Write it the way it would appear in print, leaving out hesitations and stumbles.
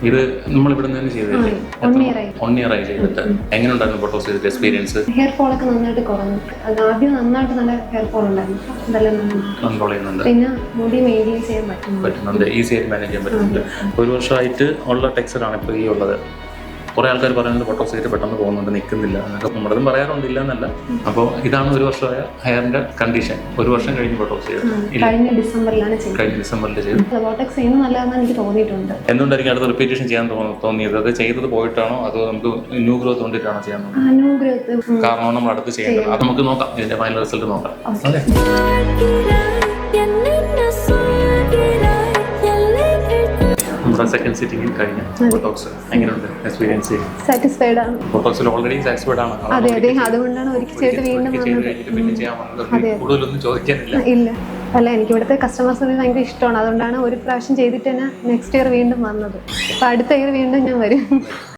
ഇത് നമ്മൾ ഇവിടെ നിന്ന് ചെയ്തില്ലേ? 1 year ആയി ചെയ്തിട്ട്. എങ്ങനെയുണ്ടായിരുന്നു ബോട്ടോക്സ് ചെയ്തിട്ട് എക്സ്പീരിയൻസ്? ഹെയർ ഫോൾ ഒക്കെ നന്നായിട്ട് കുറഞ്ഞു. അത് ആദ്യം നന്നായിട്ട് നല്ല ഹെയർ ഫോൾ ഉണ്ടായിരുന്നു. അതെല്ലാം കൺട്രോൾ ചെയ്യുന്നുണ്ട്. പിന്നെ മുടി മെയിൻറ്റെയിൻ ചെയ്യാൻ പറ്റുന്നുണ്ട്. ഈസി ആയിട്ട് മാനേജ് ചെയ്യാൻ പറ്റുന്നുണ്ട്. 1 വർഷമായിട്ട് ഉള്ള ടെക്സ്ചറാണ് ഇപ്പോൾ ഈ ഉള്ളത്. കുറേ ആൾക്കാർ പറയുന്നത് ബോട്ടോക്സ് ചെയ്തിട്ട് പെട്ടെന്ന് പോകുന്നുണ്ട്, നിൽക്കുന്നില്ല എന്നൊക്കെ നമ്മളതും പറയാറുണ്ടില്ല എന്നല്ല. അപ്പോൾ ഇതാണ് 1 വർഷമായ ഹെയറിന്റെ കണ്ടീഷൻ. 1 വർഷം കഴിഞ്ഞ് ബോട്ടോക്സ് ചെയ്തു. കഴിഞ്ഞ ഡിസംബറിലാണ് ചെയ്തത്. കഴിഞ്ഞ ഡിസംബറിൽ ചെയ്തു. ബോട്ടോക്സ് ചെയ്യുന്നത് നല്ലതെന്ന് എനിക്ക് തോന്നിയിട്ടുണ്ട്. എന്തുകൊണ്ടായിരിക്കും അടുത്ത റിപ്പീറ്റേഷൻ ചെയ്യാൻ തോന്നിയത്? അത് ചെയ്തത് പോയിട്ടാണോ അതോ നമുക്ക് ന്യൂ ഗ്രോത്ത് കൊണ്ടിട്ടാണോ ചെയ്യാൻ തോന്നുന്നത്? ന്യൂ ഗ്രോത്ത് കാരണം നമ്മൾ അടുത്ത് ചെയ്യേണ്ടത് അത് നമുക്ക് നോക്കാം. ഇതിന്റെ ഫൈനൽ റിസൾട്ട് നോക്കാം. അല്ലേ? നമ്മുടെ സെക്കൻഡ് സിറ്റിംഗിൽ കഴിഞ്ഞ ബോട്ടോക്സ് എങ്ങനെയുണ്ട് എക്സ്പീരിയൻസ്? സാറ്റിസ്ഫൈഡ് ആണ്. ബോട്ടോക്സിൽ ഓൾറെഡി സാറ്റിസ്ഫൈഡ് ആണ്. അതെ അതെ, അതുകൊണ്ടാണ് ഒരിക്കൽ ചെയ്ത് വീണ്ടും കൂടുതലൊന്നും ചോദിക്കാനില്ല. ഇല്ല അല്ല, എനിക്ക് ഇവിടുത്തെ കസ്റ്റമർ സർവീസ് ഭയങ്കര ഇഷ്ടമാണ്. അതുകൊണ്ടാണ് ഒരു പ്രാവശ്യം ചെയ്തിട്ട് തന്നെ നെക്സ്റ്റ് ഇയർ വീണ്ടും വന്നത്. അപ്പൊ അടുത്ത ഇയർ വീണ്ടും ഞാൻ വരും.